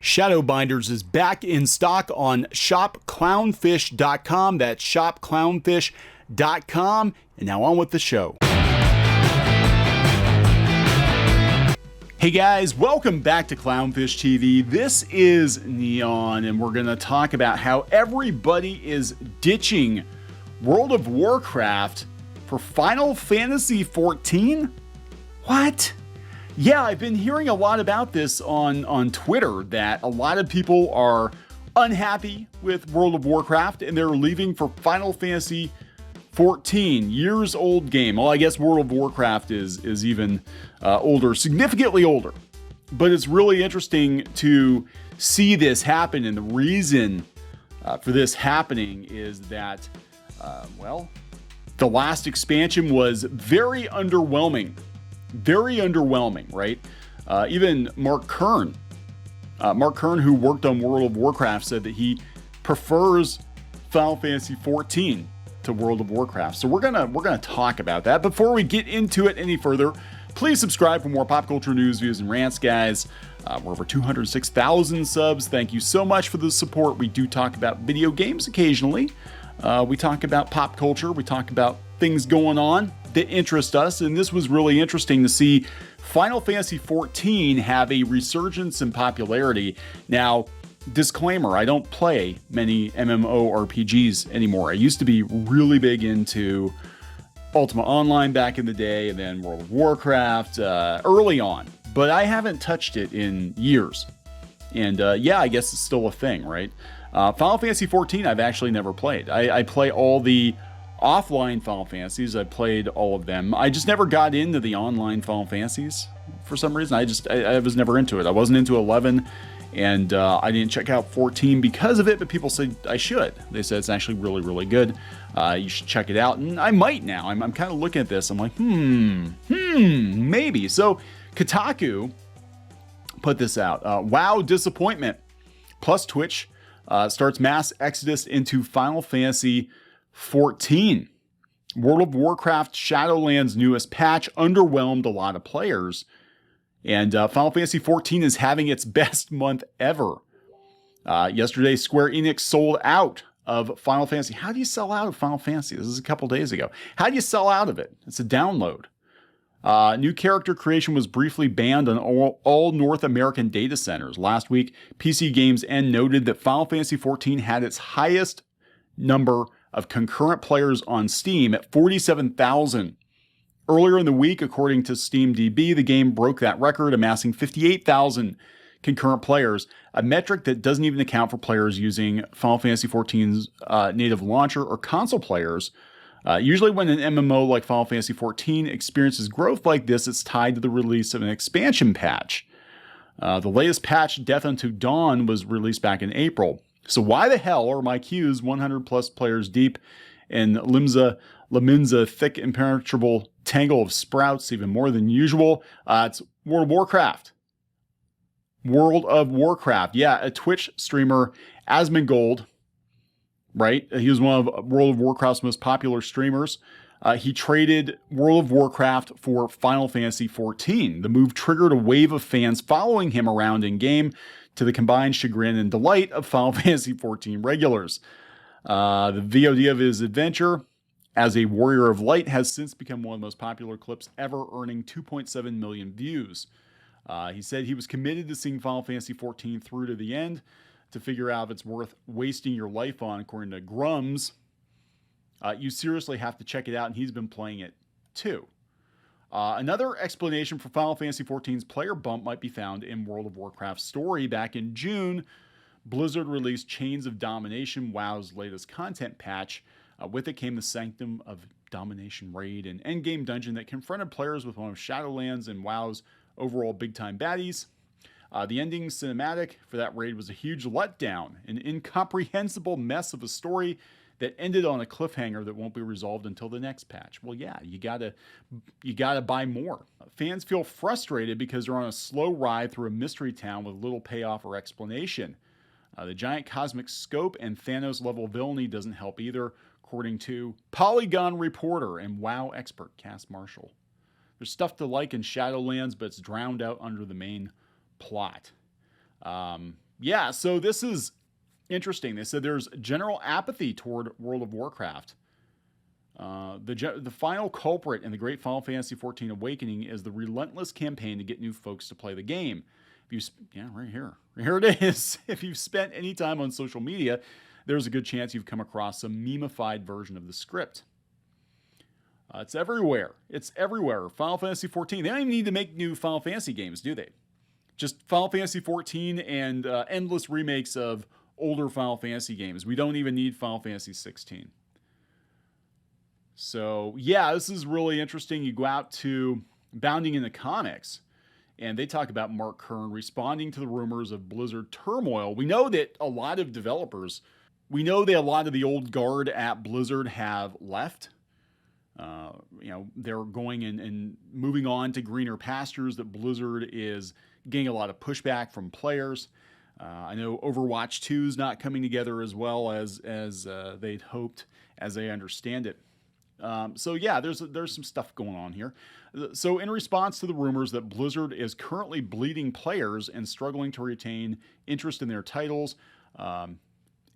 Shadowbinders is back in stock on shopclownfish.com. That's shopclownfish.com. And now on with the show. Hey guys, welcome back to Clownfish TV. This is Neon, and we're going to talk about how everybody is ditching World of Warcraft for Final Fantasy XIV? What? Yeah, I've been hearing a lot about this on Twitter, that a lot of people are unhappy with World of Warcraft and they're leaving for Final Fantasy XIV, years old game. Well, I guess World of Warcraft is even older, significantly older. But it's really interesting to see this happen, and the reason for this happening is that, the last expansion was very underwhelming. Very underwhelming, right? Even Mark Kern, who worked on World of Warcraft, said that he prefers Final Fantasy XIV to World of Warcraft. So we're gonna talk about that. Before we get into it any further, please subscribe for more pop culture news, views, and rants, guys. We're over 206,000 subs. Thank you so much for the support. We do talk about video games occasionally. We talk about pop culture. We talk about things going on that interest us, and this was really interesting to see Final Fantasy XIV have a resurgence in popularity. Now, disclaimer, I don't play many MMORPGs anymore. I used to be really big into Ultima Online back in the day, and then World of Warcraft early on, but I haven't touched it in years. And yeah, I guess it's still a thing, right? Final Fantasy XIV I've actually never played. I play all the offline Final Fantasies. I played all of them. I just never got into the online Final Fantasies for some reason. I was never into it. I wasn't into 11, and I didn't check out 14 because of it, but people said I should. They said it's actually really, really good. You should check it out, and I might now. I'm kind of looking at this. I'm like, maybe. So Kotaku put this out. WoW disappointment. Plus Twitch starts mass exodus into Final Fantasy XIV. World of Warcraft Shadowlands' newest patch underwhelmed a lot of players, and Final Fantasy XIV is having its best month ever. Yesterday, Square Enix sold out of Final Fantasy. How do you sell out of Final Fantasy? This is a couple days ago. How do you sell out of it? It's a download. New character creation was briefly banned on all North American data centers. Last week, PC Games N noted that Final Fantasy XIV had its highest number of concurrent players on Steam at 47,000. Earlier in the week, according to SteamDB, the game broke that record, amassing 58,000 concurrent players, a metric that doesn't even account for players using Final Fantasy XIV's native launcher or console players. Usually when an MMO like Final Fantasy XIV experiences growth like this, it's tied to the release of an expansion patch. The latest patch, Death Unto Dawn, was released back in April. So why the hell are my queues 100 plus players deep in Laminza thick impenetrable tangle of sprouts, even more than usual? It's World of Warcraft. World of Warcraft. Yeah, a Twitch streamer, Asmongold, right? He was one of World of Warcraft's most popular streamers. He traded World of Warcraft for Final Fantasy XIV. The move triggered a wave of fans following him around in-game, to the combined chagrin and delight of Final Fantasy XIV regulars. The VOD of his adventure as a Warrior of Light has since become one of the most popular clips ever, earning 2.7 million views. He said he was committed to seeing Final Fantasy XIV through to the end to figure out if it's worth wasting your life on, according to Grums. You seriously have to check it out, and he's been playing it too. Another explanation for Final Fantasy XIV's player bump might be found in World of Warcraft's story. Back in June, Blizzard released Chains of Domination, WoW's latest content patch. With it came the Sanctum of Domination raid, an endgame dungeon that confronted players with one of Shadowlands and WoW's overall big-time baddies. The ending cinematic for that raid was a huge letdown, an incomprehensible mess of a story that ended on a cliffhanger that won't be resolved until the next patch. Well, yeah, you gotta buy more. Fans feel frustrated because they're on a slow ride through a mystery town with little payoff or explanation. The giant cosmic scope and Thanos-level villainy doesn't help either, according to Polygon reporter and WoW expert Cass Marshall. There's stuff to like in Shadowlands, but it's drowned out under the main plot. Yeah, so this is interesting. They said there's general apathy toward World of Warcraft. The final culprit in the great Final Fantasy XIV Awakening is the relentless campaign to get new folks to play the game. If you, yeah, right here. Here it is. If you've spent any time on social media, there's a good chance you've come across some memeified version of the script. It's everywhere. It's everywhere. Final Fantasy XIV. They don't even need to make new Final Fantasy games, do they? Just Final Fantasy XIV and endless remakes of older Final Fantasy games. We don't even need Final Fantasy XVI. So, yeah, this is really interesting. You go out to Bounding in the Comics, and they talk about Mark Kern responding to the rumors of Blizzard turmoil. We know that a lot of developers, we know that a lot of the old guard at Blizzard have left. They're going and moving on to greener pastures, that Blizzard is getting a lot of pushback from players. I know Overwatch 2 is not coming together as well as they'd hoped, as they understand it. There's some stuff going on here. So in response to the rumors that Blizzard is currently bleeding players and struggling to retain interest in their titles,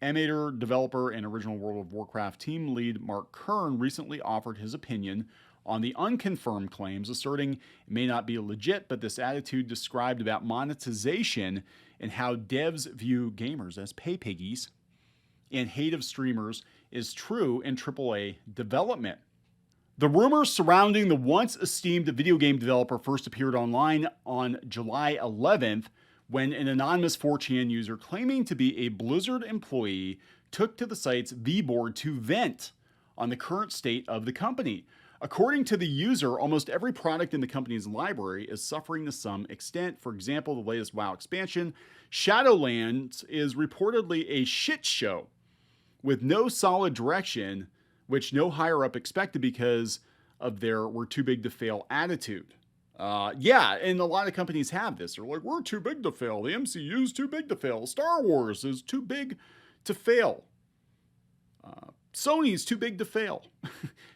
animator, developer, and original World of Warcraft team lead Mark Kern recently offered his opinion on the unconfirmed claims, asserting it may not be legit, but this attitude described about monetization and how devs view gamers as pay piggies and hate of streamers is true in AAA development. The rumors surrounding the once esteemed video game developer first appeared online on July 11th, when an anonymous 4chan user claiming to be a Blizzard employee took to the site's V-board to vent on the current state of the company. According to the user, almost every product in the company's library is suffering to some extent. For example, the latest WoW expansion, Shadowlands, is reportedly a shit show with no solid direction, which no higher up expected because of their "we're too big to fail" attitude. And a lot of companies have this. They're like, we're too big to fail. The MCU's too big to fail. Star Wars is too big to fail. Sony's too big to fail.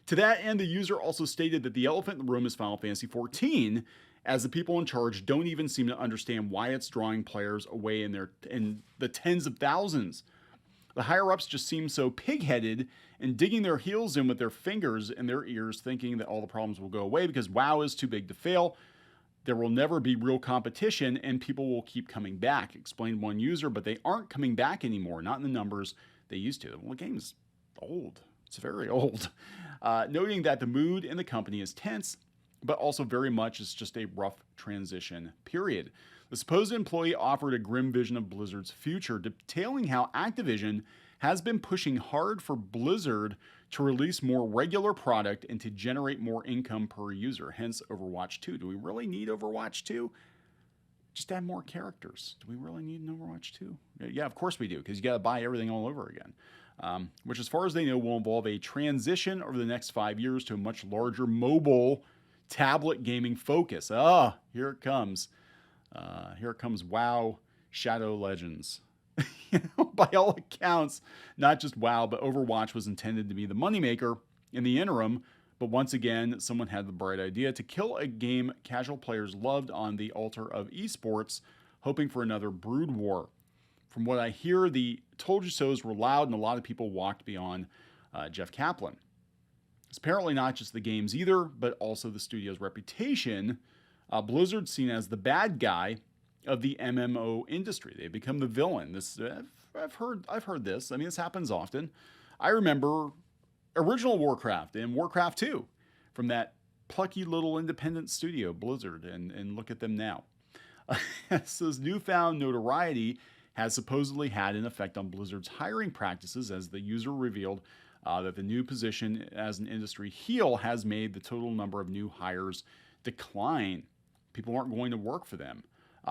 To that end, the user also stated that the elephant in the room is Final Fantasy XIV, as the people in charge don't even seem to understand why it's drawing players away in the tens of thousands. The higher-ups just seem so pig-headed and digging their heels in with their fingers in their ears, thinking that all the problems will go away because WoW is too big to fail. There will never be real competition, and people will keep coming back, explained one user, but they aren't coming back anymore, not in the numbers they used to. Well, the game's old. It's very old. Noting that the mood in the company is tense, but also very much is just a rough transition period. The supposed employee offered a grim vision of Blizzard's future, detailing how Activision has been pushing hard for Blizzard to release more regular product and to generate more income per user, hence Overwatch 2. Do we really need Overwatch 2? Just add more characters. Do we really need an Overwatch 2? Yeah, of course we do, because you got to buy everything all over again. Which, as far as they know, will involve a transition over the next 5 years to a much larger mobile tablet gaming focus. Here it comes. Here comes WoW Shadow Legends. By all accounts, not just WoW, but Overwatch was intended to be the moneymaker in the interim. But once again, someone had the bright idea to kill a game casual players loved on the altar of esports, hoping for another brood war. From what I hear, the told you so's were loud and a lot of people walked beyond Jeff Kaplan. It's apparently not just the games either, but also the studio's reputation. Blizzard's seen as the bad guy of the MMO industry. They've become the villain. I've heard this. I mean, this happens often. I remember original Warcraft and Warcraft 2 from that plucky little independent studio, Blizzard, and look at them now. So this newfound notoriety has supposedly had an effect on Blizzard's hiring practices, as the user revealed that the new position as an industry heel has made the total number of new hires decline. People aren't going to work for them.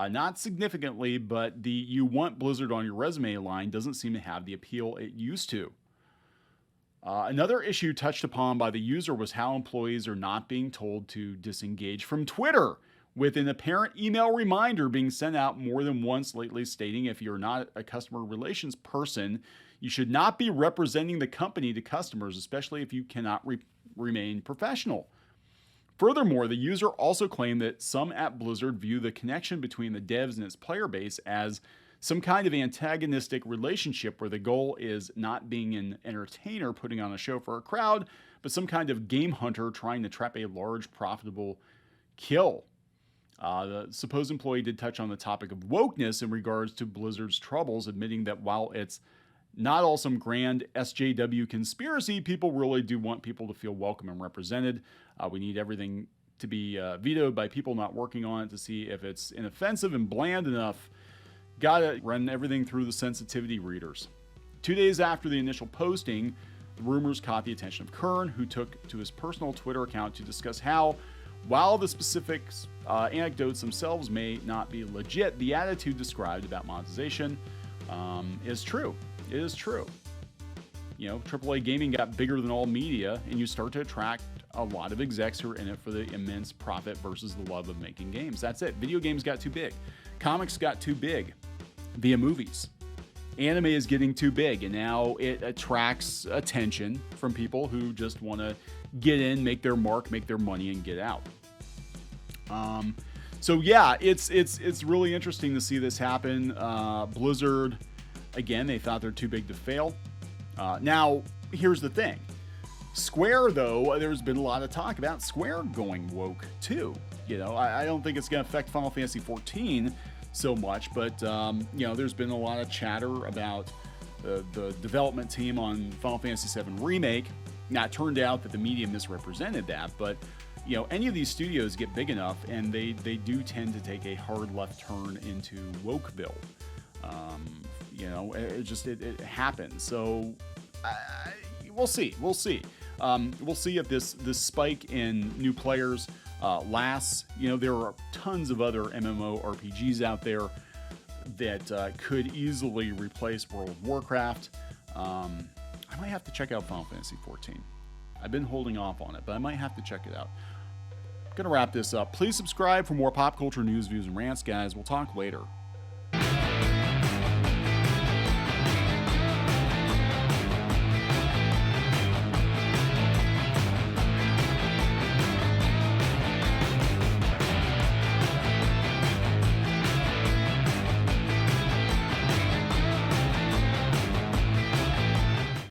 Not significantly, but the "you want Blizzard on your resume" line doesn't seem to have the appeal it used to. Another issue touched upon by the user was how employees are not being told to disengage from Twitter, with an apparent email reminder being sent out more than once lately stating if you're not a customer relations person, you should not be representing the company to customers, especially if you cannot remain professional. Furthermore, the user also claimed that some at Blizzard view the connection between the devs and its player base as some kind of antagonistic relationship where the goal is not being an entertainer putting on a show for a crowd, but some kind of game hunter trying to trap a large, profitable kill. The supposed employee did touch on the topic of wokeness in regards to Blizzard's troubles, admitting that while it's not all some grand SJW conspiracy, people really do want people to feel welcome and represented. We need everything to be vetoed by people not working on it to see if it's inoffensive and bland enough. Gotta run everything through the sensitivity readers. 2 days after the initial posting, the rumors caught the attention of Kern, who took to his personal Twitter account to discuss how, while the specific anecdotes themselves may not be legit, the attitude described about monetization is true. It is true. You know, AAA gaming got bigger than all media, and you start to attract a lot of execs who are in it for the immense profit versus the love of making games. That's it. Video games got too big. Comics got too big via movies. Anime is getting too big, and now it attracts attention from people who just want to get in, make their mark, make their money, and get out. So yeah, it's really interesting to see this happen. Blizzard, again, they thought they're too big to fail. Now, here's the thing. Square, though, there's been a lot of talk about Square going woke too. You know, I don't think it's going to affect Final Fantasy XIV so much, but you know, there's been a lot of chatter about the development team on Final Fantasy VII Remake. Now, it turned out that the media misrepresented that, but you know, any of these studios get big enough, and they do tend to take a hard left turn into Wokeville. You know, it happens. So we'll see. We'll see if this spike in new players lasts. You know, there are tons of other MMORPGs out there that could easily replace World of Warcraft. I might have to check out Final Fantasy XIV. I've been holding off on it, but I might have to check it out. I'm gonna wrap this up. Please subscribe for more pop culture news, views, and rants, guys. We'll talk later.